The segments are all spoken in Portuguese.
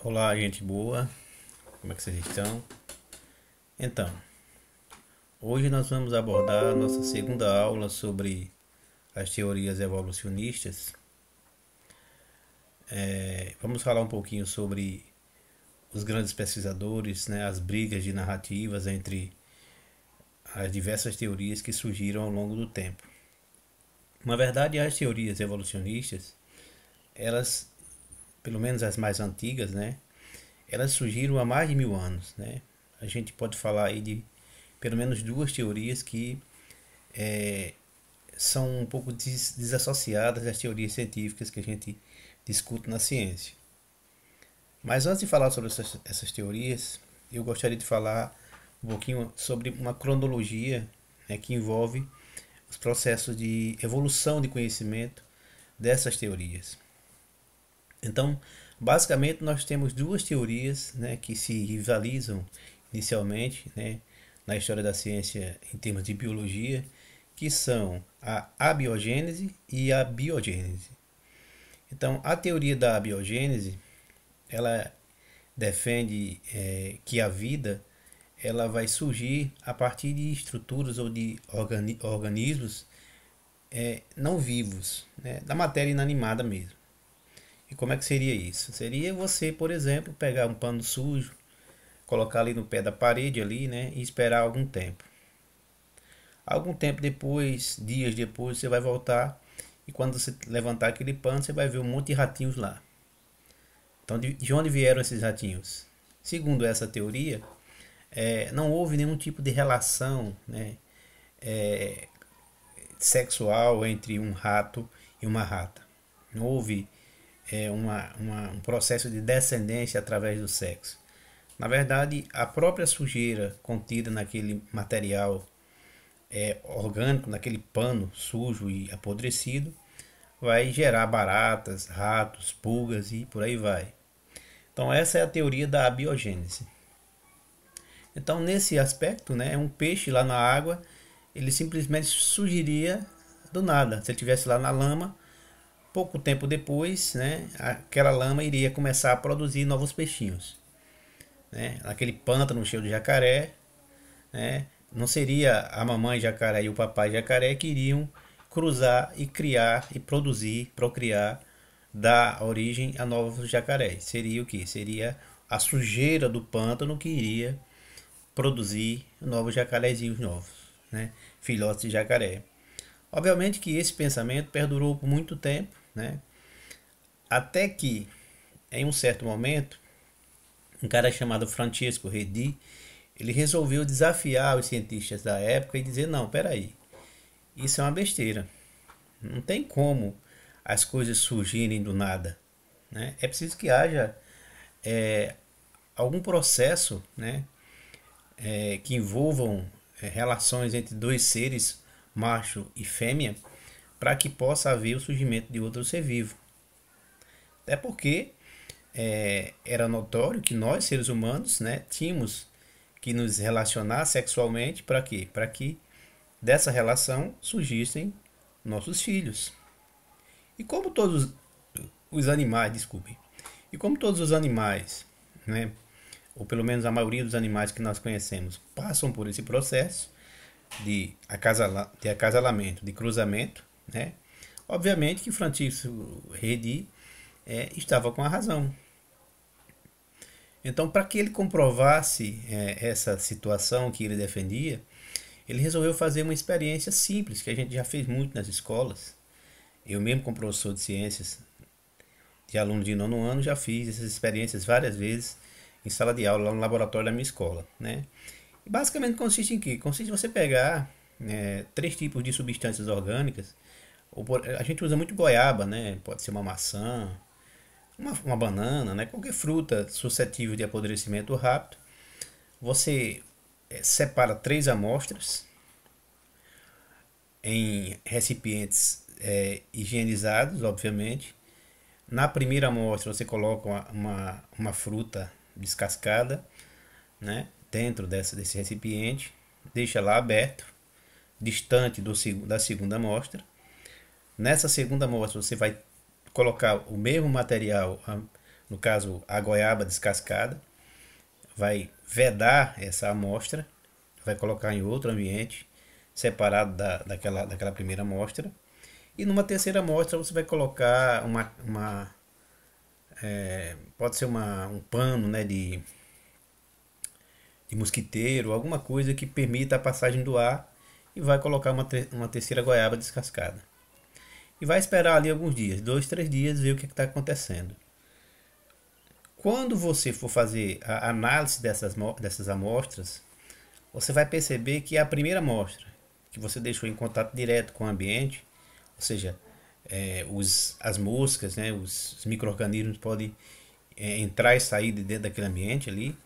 Olá, gente boa, como é que vocês estão? Então, hoje nós vamos abordar a nossa segunda aula sobre as teorias evolucionistas. Vamos falar um pouquinho sobre os grandes pesquisadores, né, as brigas de narrativas entre as diversas teorias que surgiram ao longo do tempo. Na verdade, as teorias evolucionistas, elas, pelo menos as mais antigas, né, elas surgiram há mais de 1000 anos, né? A gente pode falar aí de pelo menos duas teorias que são um pouco desassociadas das teorias científicas que a gente discute na ciência. Mas antes de falar sobre essas teorias, eu gostaria de falar um pouquinho sobre uma cronologia, né, que envolve os processos de evolução de conhecimento dessas teorias. Então, basicamente, nós temos duas teorias, né, que se rivalizam inicialmente, né, na história da ciência em termos de biologia, que são a abiogênese e a biogênese. Então, a teoria da abiogênese, ela defende que a vida ela vai surgir a partir de estruturas ou de organismos não vivos, né, da matéria inanimada mesmo. E como é que seria isso? Seria você, por exemplo, pegar um pano sujo, colocar ali no pé da parede ali, né, e esperar algum tempo. Algum tempo depois, dias depois, você vai voltar e quando você levantar aquele pano, você vai ver um monte de ratinhos lá. Então, de onde vieram esses ratinhos? Segundo essa teoria, não houve nenhum tipo de relação, né, sexual entre um rato e uma rata. Não houve um processo de descendência através do sexo. Na verdade, a própria sujeira contida naquele material orgânico, naquele pano sujo e apodrecido, vai gerar baratas, ratos, pulgas e por aí vai. Então essa é a teoria da abiogênese. Então nesse aspecto, né, um peixe lá na água, ele simplesmente surgiria do nada. Se ele estivesse lá na lama, pouco tempo depois, né, aquela lama iria começar a produzir novos peixinhos. Né? Aquele pântano cheio de jacaré, né, não seria a mamãe jacaré e o papai jacaré que iriam cruzar e criar e produzir, procriar, dar origem a novos jacarés. Seria o que? Seria a sujeira do pântano que iria produzir novos jacarezinhos novos, né? Filhotes de jacaré. Obviamente que esse pensamento perdurou por muito tempo, né? Até que, em um certo momento, um cara chamado Francesco Redi, ele resolveu desafiar os cientistas da época e dizer, não, peraí, isso é uma besteira. Não tem como as coisas surgirem do nada. Né? É preciso que haja algum processo, né, que envolvam relações entre dois seres, macho e fêmea, para que possa haver o surgimento de outro ser vivo. Até porque era notório que nós, seres humanos, né, tínhamos que nos relacionar sexualmente para quê? Para que dessa relação surgissem nossos filhos. E como todos os animais, desculpem, e como todos os animais, né, ou pelo menos a maioria dos animais que nós conhecemos, passam por esse processo de acasalamento, de cruzamento, né, obviamente que Francisco Redi estava com a razão. Então, para que ele comprovasse essa situação que ele defendia, ele resolveu fazer uma experiência simples, que a gente já fez muito nas escolas. Eu mesmo, como professor de ciências, de aluno de nono ano, já fiz essas experiências várias vezes em sala de aula, lá no laboratório da minha escola. Né? E basicamente consiste em quê? Consiste em você pegar três tipos de substâncias orgânicas. A gente usa muito goiaba, né? Pode ser uma maçã, uma banana, né? Qualquer fruta suscetível de apodrecimento rápido. Você separa três amostras em recipientes higienizados, obviamente. Na primeira amostra você coloca uma fruta descascada, né, dentro desse recipiente, deixa lá aberto, distante da segunda amostra. Nessa segunda amostra você vai colocar o mesmo material, no caso a goiaba descascada, vai vedar essa amostra, vai colocar em outro ambiente, separado daquela primeira amostra. E numa terceira amostra você vai colocar pode ser um pano, né, de mosquiteiro, alguma coisa que permita a passagem do ar, e vai colocar uma terceira goiaba descascada. E vai esperar ali alguns dias, 2, 3 dias, ver o que está acontecendo. Quando você for fazer a análise dessas amostras, você vai perceber que a primeira amostra, que você deixou em contato direto com o ambiente, ou seja, as moscas, né, os micro-organismos podem entrar e sair de dentro daquele ambiente ali.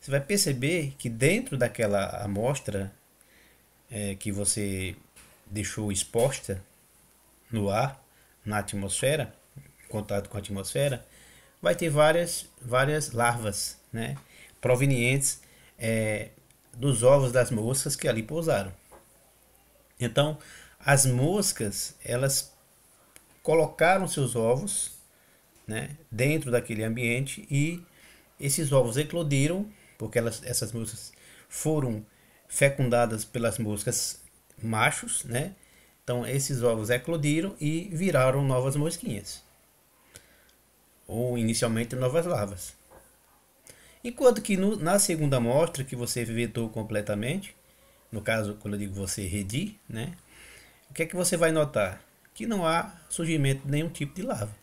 Você vai perceber que dentro daquela amostra que você deixou exposta no ar, na atmosfera, em contato com a atmosfera, vai ter várias larvas, né, provenientes dos ovos das moscas que ali pousaram. Então, as moscas, elas colocaram seus ovos, né, dentro daquele ambiente, e esses ovos eclodiram, porque essas moscas foram fecundadas pelas moscas machos, né? Então esses ovos eclodiram e viraram novas mosquinhas, ou inicialmente novas larvas. Enquanto que na segunda amostra, que você vetou completamente, no caso, quando eu digo você redir, né? O que é que você vai notar? Que não há surgimento de nenhum tipo de larva.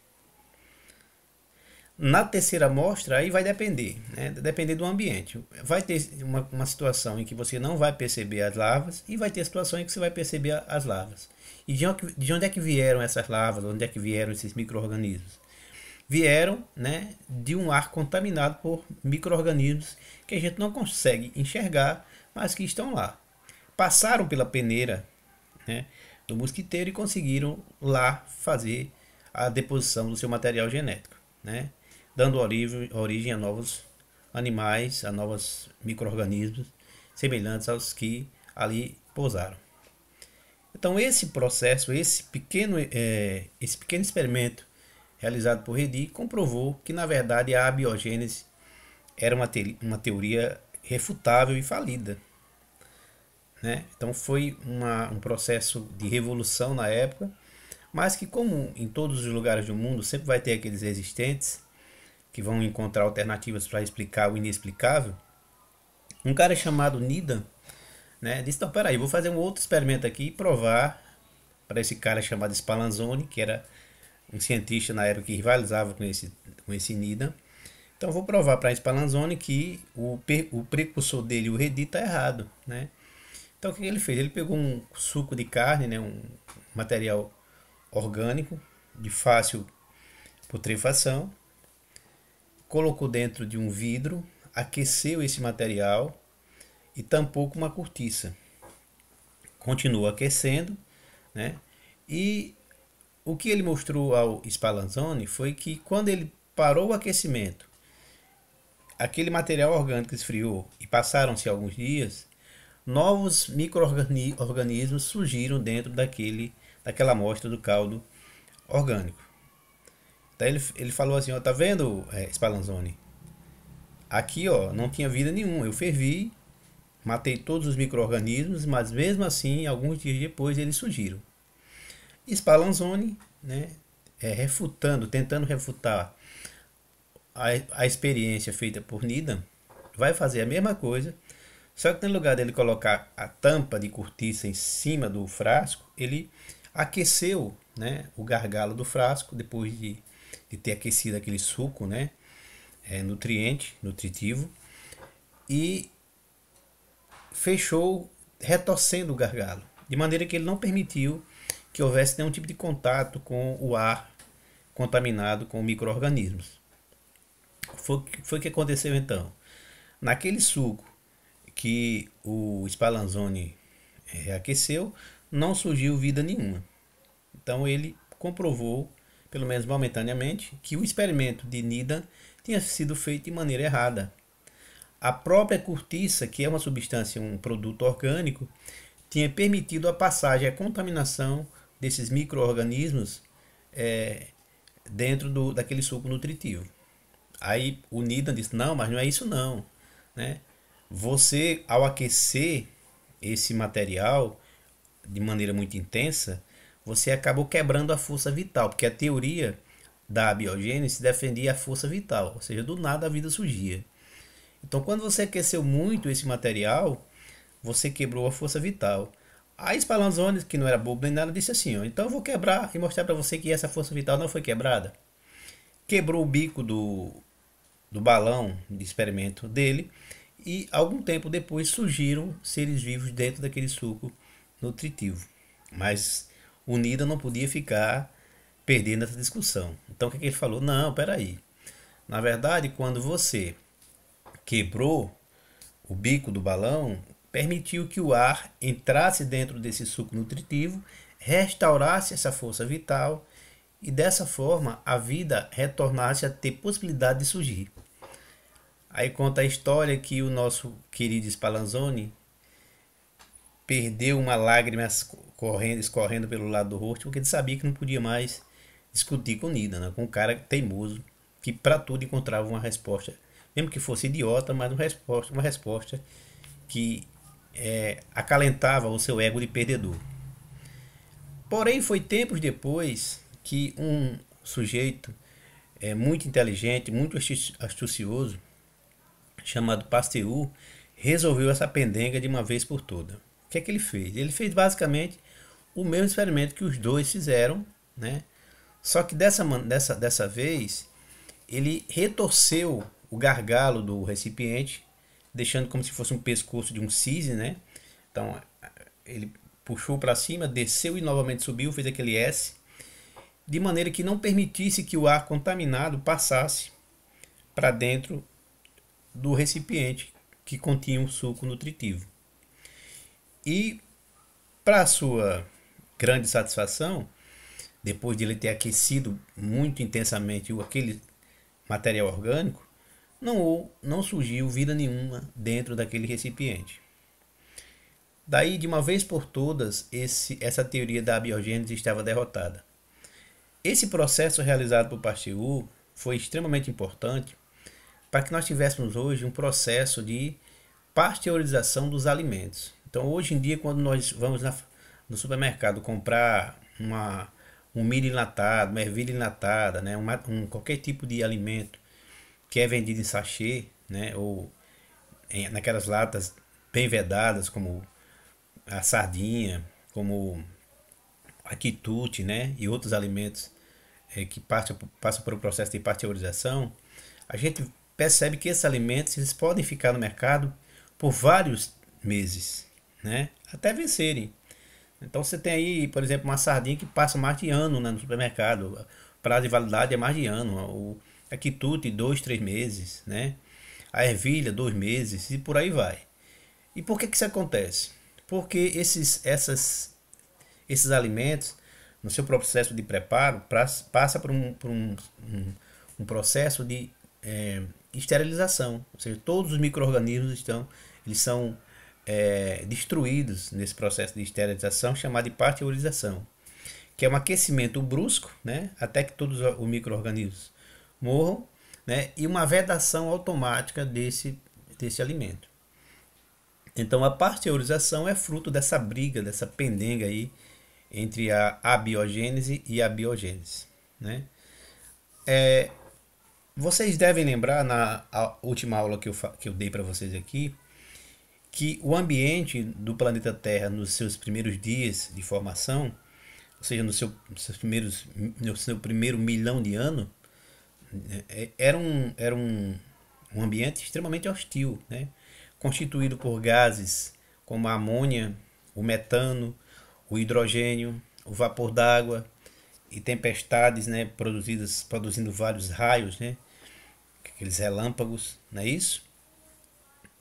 Na terceira amostra, aí vai depender, né? Depender do ambiente. Vai ter uma situação em que você não vai perceber as larvas, e vai ter situação em que você vai perceber as larvas. E de onde é que vieram essas larvas? Onde é que vieram esses micro-organismos? Vieram, né, de um ar contaminado por micro-organismos que a gente não consegue enxergar, mas que estão lá. Passaram pela peneira, né, do mosquiteiro, e conseguiram lá fazer a deposição do seu material genético, né, dando origem a novos animais, a novos micro-organismos semelhantes aos que ali pousaram. Então esse processo, esse pequeno experimento realizado por Redi, comprovou que na verdade a abiogênese era uma teoria refutável e falida, né? Então foi um processo de revolução na época, mas que, como em todos os lugares do mundo, sempre vai ter aqueles resistentes que vão encontrar alternativas para explicar o inexplicável. Um cara chamado Needham, né, disse: então, peraí, vou fazer um outro experimento aqui e provar para esse cara chamado Spallanzani, que era um cientista na época que rivalizava com esse Needham. Então vou provar para Spallanzani que o precursor dele, o Redi, está errado, né? Então o que ele fez? Ele pegou um suco de carne, né, um material orgânico de fácil putrefação, colocou dentro de um vidro, aqueceu esse material e tampou com uma cortiça. Continuou aquecendo, né? E o que ele mostrou ao Spallanzani foi que, quando ele parou o aquecimento, aquele material orgânico esfriou e passaram-se alguns dias, novos micro-organismos surgiram dentro daquela amostra do caldo orgânico. Então ele falou assim: ó, tá vendo, Spallanzani? Aqui, ó, não tinha vida nenhuma. Eu fervi, matei todos os micro-organismos, mas mesmo assim, alguns dias depois, eles surgiram. Spallanzani, né, tentando refutar a experiência feita por Needham, vai fazer a mesma coisa, só que no lugar dele colocar a tampa de cortiça em cima do frasco, ele aqueceu, né, o gargalo do frasco, depois de ter aquecido aquele suco, né, nutritivo, e fechou, retorcendo o gargalo, de maneira que ele não permitiu que houvesse nenhum tipo de contato com o ar contaminado com micro-organismos. Foi o que aconteceu então. Naquele suco que o Spallanzani aqueceu, não surgiu vida nenhuma. Então ele comprovou, pelo menos momentaneamente, que o experimento de Needham tinha sido feito de maneira errada. A própria cortiça, que é uma substância, um produto orgânico, tinha permitido a passagem, a contaminação desses micro-organismos dentro daquele suco nutritivo. Aí o Needham disse, não, mas não é isso não, né? Você, ao aquecer esse material de maneira muito intensa, você acabou quebrando a força vital, porque a teoria da abiogênese defendia a força vital, ou seja, do nada a vida surgia. Então, quando você aqueceu muito esse material, você quebrou a força vital. Aí Spallanzani, que não era bobo nem nada, disse assim, ó, então eu vou quebrar e mostrar para você que essa força vital não foi quebrada. Quebrou o bico do balão de experimento dele e algum tempo depois surgiram seres vivos dentro daquele suco nutritivo. Mas o Nida não podia ficar perdendo essa discussão. Então o que ele falou? Não, peraí. Na verdade, quando você quebrou o bico do balão, permitiu que o ar entrasse dentro desse suco nutritivo, restaurasse essa força vital e dessa forma a vida retornasse a ter possibilidade de surgir. Aí conta a história que o nosso querido Spallanzani perdeu uma lágrima escorrendo pelo lado do rosto, porque ele sabia que não podia mais discutir com Nida, né? Com um cara teimoso, que para tudo encontrava uma resposta, mesmo que fosse idiota, mas uma resposta que acalentava o seu ego de perdedor. Porém, foi tempos depois que um sujeito muito inteligente, muito astucioso, chamado Pasteur, resolveu essa pendenga de uma vez por toda. O que é que ele fez? Ele fez basicamente o mesmo experimento que os dois fizeram, né? Só que dessa vez ele retorceu o gargalo do recipiente, deixando como se fosse um pescoço de um cisne, né? Então ele puxou para cima, desceu e novamente subiu, fez aquele S, de maneira que não permitisse que o ar contaminado passasse para dentro do recipiente que continha um suco nutritivo. E, para sua grande satisfação, depois de ele ter aquecido muito intensamente aquele material orgânico, não surgiu vida nenhuma dentro daquele recipiente. Daí, de uma vez por todas, essa teoria da abiogênese estava derrotada. Esse processo realizado por Pasteur foi extremamente importante para que nós tivéssemos hoje um processo de pasteurização dos alimentos. Então, hoje em dia, quando nós vamos no supermercado comprar um milho enlatado, uma ervilha enlatada, né, qualquer tipo de alimento que é vendido em sachê, né, ou naquelas latas bem vedadas, como a sardinha, como a quitute, né, e outros alimentos que passam por um processo de pasteurização, a gente percebe que esses alimentos eles podem ficar no mercado por vários meses, né, até vencerem. Então você tem aí, por exemplo, uma sardinha que passa mais de ano, né, no supermercado. O prazo de validade é mais de ano. A quitute, 2, 3 meses, né? A ervilha, 2 meses e por aí vai. E por que isso acontece? Porque esses alimentos, no seu processo de preparo, passa por um processo de esterilização. Ou seja, todos os micro-organismos eles são destruídos nesse processo de esterilização chamado de pasteurização, que é um aquecimento brusco, né, até que todos os micro-organismos morram, né, e uma vedação automática desse alimento. Então a pasteurização é fruto dessa briga, dessa pendenga aí entre a abiogênese e a biogênese, né? Vocês devem lembrar na última aula que eu dei para vocês aqui que o ambiente do planeta Terra nos seus primeiros dias de formação, ou seja, no seu primeiro milhão de anos, era um ambiente extremamente hostil, né? Constituído por gases como a amônia, o metano, o hidrogênio, o vapor d'água e tempestades, né, produzindo vários raios, né, aqueles relâmpagos, não é isso?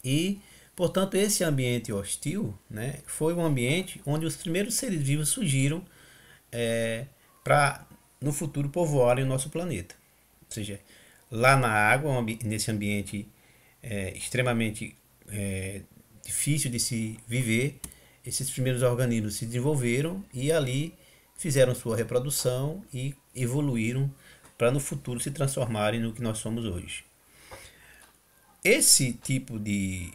E, portanto, esse ambiente hostil, né, foi um ambiente onde os primeiros seres vivos surgiram para, no futuro, povoarem o nosso planeta. Ou seja, lá na água, nesse ambiente extremamente difícil de se viver, esses primeiros organismos se desenvolveram e ali fizeram sua reprodução e evoluíram para no futuro se transformarem no que nós somos hoje. Esse tipo de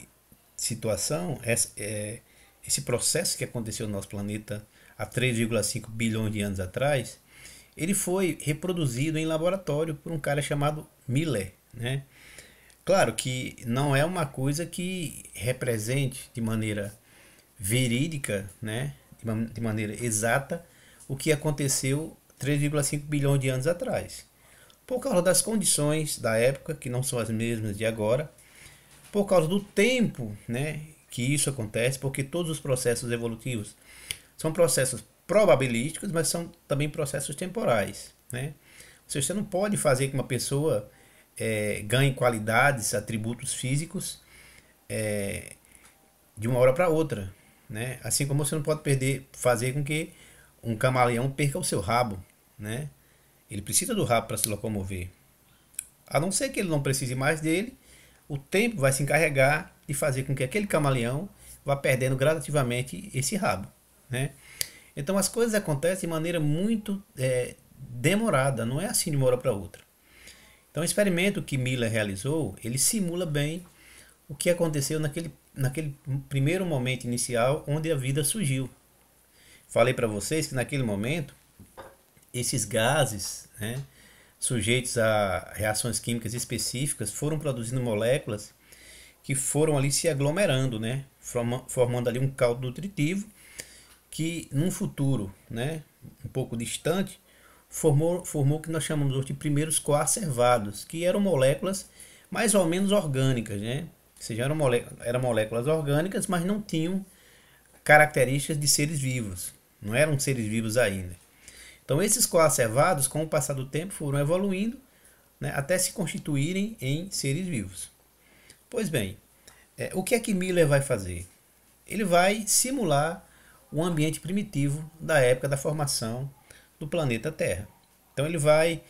situação, esse processo que aconteceu no nosso planeta há 3,5 bilhões de anos atrás, ele foi reproduzido em laboratório por um cara chamado Miller, né? Claro que não é uma coisa que represente de maneira verídica, né? De maneira exata, o que aconteceu 3,5 bilhões de anos atrás. Por causa das condições da época, que não são as mesmas de agora, por causa do tempo, né, que isso acontece, porque todos os processos evolutivos são processos probabilísticos, mas são também processos temporais, né? Ou seja, você não pode fazer que uma pessoa ganhe qualidades, atributos físicos de uma hora para outra, né? Assim como você não pode fazer com que um camaleão perca o seu rabo, né? Ele precisa do rabo para se locomover. A não ser que ele não precise mais dele, o tempo vai se encarregar de fazer com que aquele camaleão vá perdendo gradativamente esse rabo, né? Então as coisas acontecem de maneira muito demorada, não é assim de uma hora para outra. Então o experimento que Miller realizou, ele simula bem o que aconteceu naquele primeiro momento inicial onde a vida surgiu. Falei para vocês que naquele momento esses gases, né, sujeitos a reações químicas específicas, foram produzindo moléculas que foram ali se aglomerando, né, formando ali um caldo nutritivo que num futuro, né, um pouco distante, formou o que nós chamamos hoje de primeiros coacervados, que eram moléculas mais ou menos orgânicas, né? Ou seja, eram moléculas orgânicas, mas não tinham características de seres vivos, não eram seres vivos ainda. Então esses coacervados, com o passar do tempo, foram evoluindo, né, até se constituírem em seres vivos. Pois bem, o que é que Miller vai fazer? Ele vai simular o ambiente primitivo da época da formação do planeta Terra. Então ele vai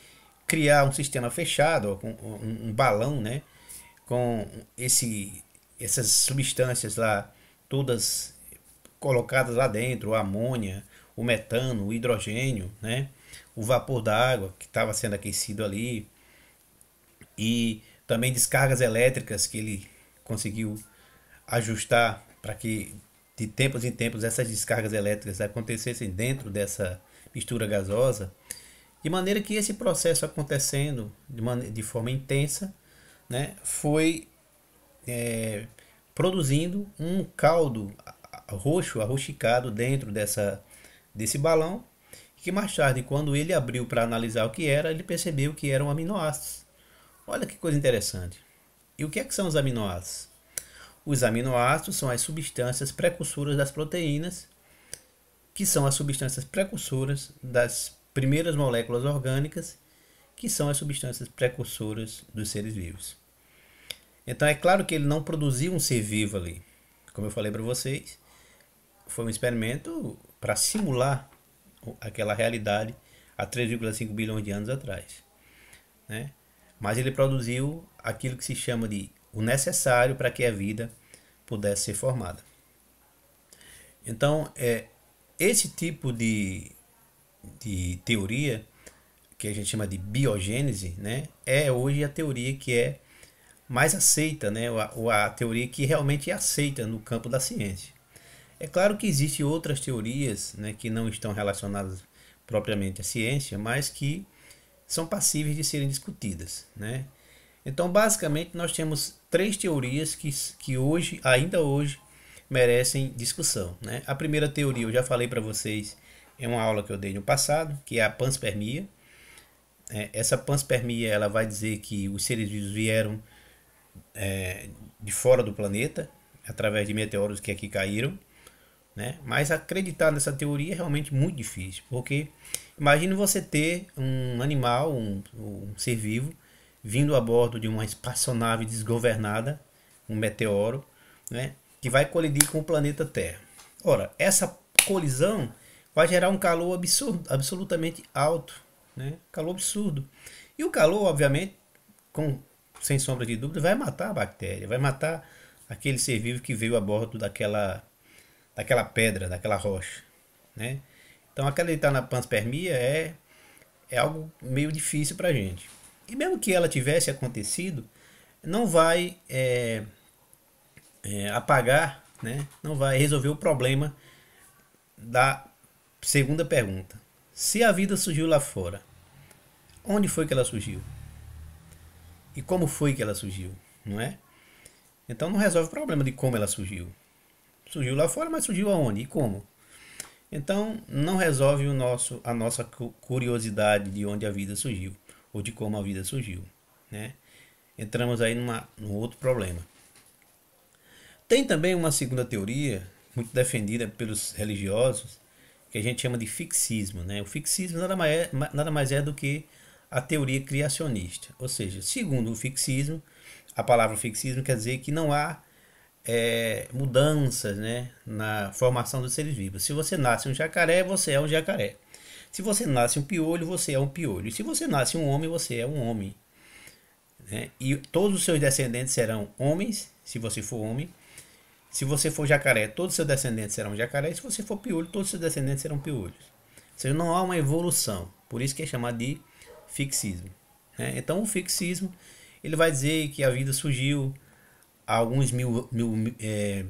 criar um sistema fechado, um balão, né, com essas substâncias lá, todas colocadas lá dentro, a amônia, o metano, o hidrogênio, né, o vapor da água que estava sendo aquecido ali, e também descargas elétricas que ele conseguiu ajustar para que de tempos em tempos essas descargas elétricas acontecessem dentro dessa mistura gasosa, de maneira que esse processo acontecendo de forma intensa, né, foi produzindo um caldo roxo, arroxicado dentro desse balão, que mais tarde, quando ele abriu para analisar o que era, ele percebeu que eram aminoácidos. Olha que coisa interessante. E o que é que são os aminoácidos? Os aminoácidos são as substâncias precursoras das proteínas, que são as substâncias precursoras das primeiras moléculas orgânicas, que são as substâncias precursoras dos seres vivos. Então é claro que ele não produziu um ser vivo ali. Como eu falei para vocês, foi um experimento para simular aquela realidade há 3,5 bilhões de anos atrás, né? Mas ele produziu aquilo que se chama de o necessário para que a vida pudesse ser formada. Então, esse tipo de teoria, que a gente chama de biogênese, né, é hoje a teoria que é mais aceita, né, ou a teoria que realmente é aceita no campo da ciência. É claro que existem outras teorias, né, que não estão relacionadas propriamente à ciência, mas que são passíveis de serem discutidas, né? Então, basicamente, nós temos três teorias que hoje, ainda hoje, merecem discussão, né? A primeira teoria, eu já falei para vocês, é uma aula que eu dei no passado, que é a panspermia. Essa panspermia, ela vai dizer que os seres vivos vieram de fora do planeta, através de meteoros que aqui caíram, né? Mas acreditar nessa teoria é realmente muito difícil, porque imagine você ter um animal, um ser vivo, vindo a bordo de uma espaçonave desgovernada, um meteoro, né, que vai colidir com o planeta Terra. Ora, essa colisão vai gerar um calor absurdo, absolutamente alto, né? Calor absurdo. E o calor, obviamente, sem sombra de dúvida, vai matar a bactéria, vai matar aquele ser vivo que veio a bordo daquela pedra, daquela rocha, né? Então acreditar na panspermia é algo meio difícil para a gente. E mesmo que ela tivesse acontecido, não vai apagar, né? Não vai resolver o problema da segunda pergunta. Se a vida surgiu lá fora, onde foi que ela surgiu? E como foi que ela surgiu? Não é? Então não resolve o problema de como ela surgiu. Surgiu lá fora, mas surgiu aonde e como? Então não resolve a nossa curiosidade de onde a vida surgiu ou de como a vida surgiu, né? Entramos aí num outro problema. Tem também uma segunda teoria, muito defendida pelos religiosos, que a gente chama de fixismo, né? O fixismo nada mais é do que a teoria criacionista. Ou seja, segundo o fixismo, a palavra fixismo quer dizer que não há mudanças, né, na formação dos seres vivos. Se você nasce um jacaré, você é um jacaré. Se você nasce um piolho, você é um piolho. E se você nasce um homem, você é um homem, né? E todos os seus descendentes serão homens, se você for homem. Se você for jacaré, todos os seus descendentes serão jacaré. E se você for piolho, todos os seus descendentes serão piolhos. Ou seja, não há uma evolução. Por isso que é chamado de fixismo, né? Então o fixismo ele vai dizer que a vida surgiu há alguns 6.000,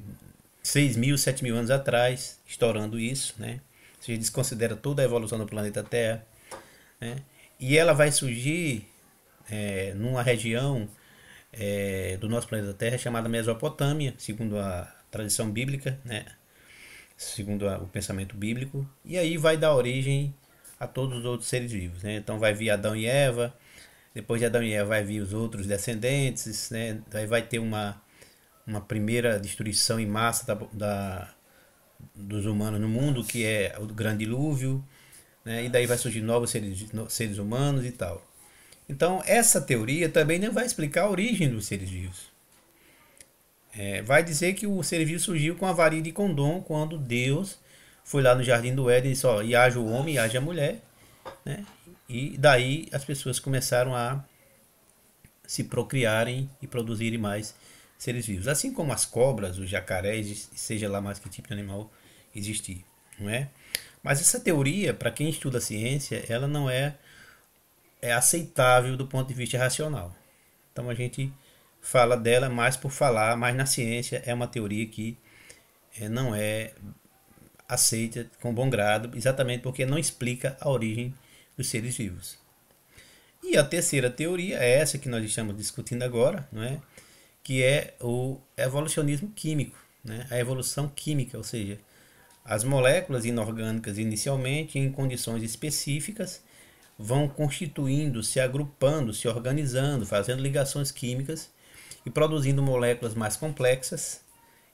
7.000 anos atrás, estourando isso, né? Ou seja, desconsidera toda a evolução do planeta Terra, né? E ela vai surgir numa região do nosso planeta Terra chamada Mesopotâmia, segundo a tradição bíblica, né? Segundo o pensamento bíblico, e aí vai dar origem a todos os outros seres vivos, né? Então vai vir Adão e Eva, depois de Adão e Eva vai vir os outros descendentes, né? Aí vai ter uma primeira destruição em massa dos humanos no mundo, que é o grande dilúvio, né? E daí vai surgir novos seres humanos e tal. Então essa teoria também não vai explicar a origem dos seres vivos. Vai dizer que o ser vivo surgiu com a varinha de Condom, quando Deus foi lá no Jardim do Éden e disse, ó, e haja o homem e haja a mulher, né? E daí as pessoas começaram a se procriarem e produzirem mais seres vivos. Assim como as cobras, os jacarés, seja lá mais que tipo de animal existir, não é? Mas essa teoria, para quem estuda a ciência, ela não é aceitável do ponto de vista racional. Então a gente fala dela mais por falar, mas na ciência é uma teoria que não é aceita com bom grado, exatamente porque não explica a origem dos seres vivos. E a terceira teoria é essa que nós estamos discutindo agora, não é? Que é o evolucionismo químico, né? A evolução química, ou seja, as moléculas inorgânicas inicialmente em condições específicas vão constituindo, se agrupando, se organizando, fazendo ligações químicas e produzindo moléculas mais complexas.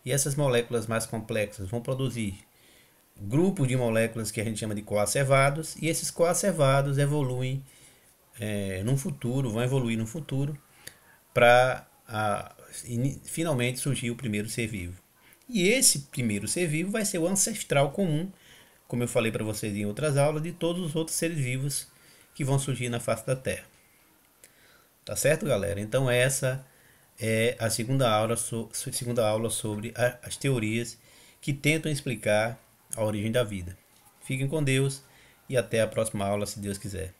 E essas moléculas mais complexas vão produzir grupos de moléculas que a gente chama de coacervados, e esses coacervados evoluem vão evoluir no futuro para finalmente surgir o primeiro ser vivo. E esse primeiro ser vivo vai ser o ancestral comum, como eu falei para vocês em outras aulas, de todos os outros seres vivos que vão surgir na face da Terra. Tá certo, galera? Então essa é a segunda aula sobre as teorias que tentam explicar a origem da vida. Fiquem com Deus e até a próxima aula, se Deus quiser.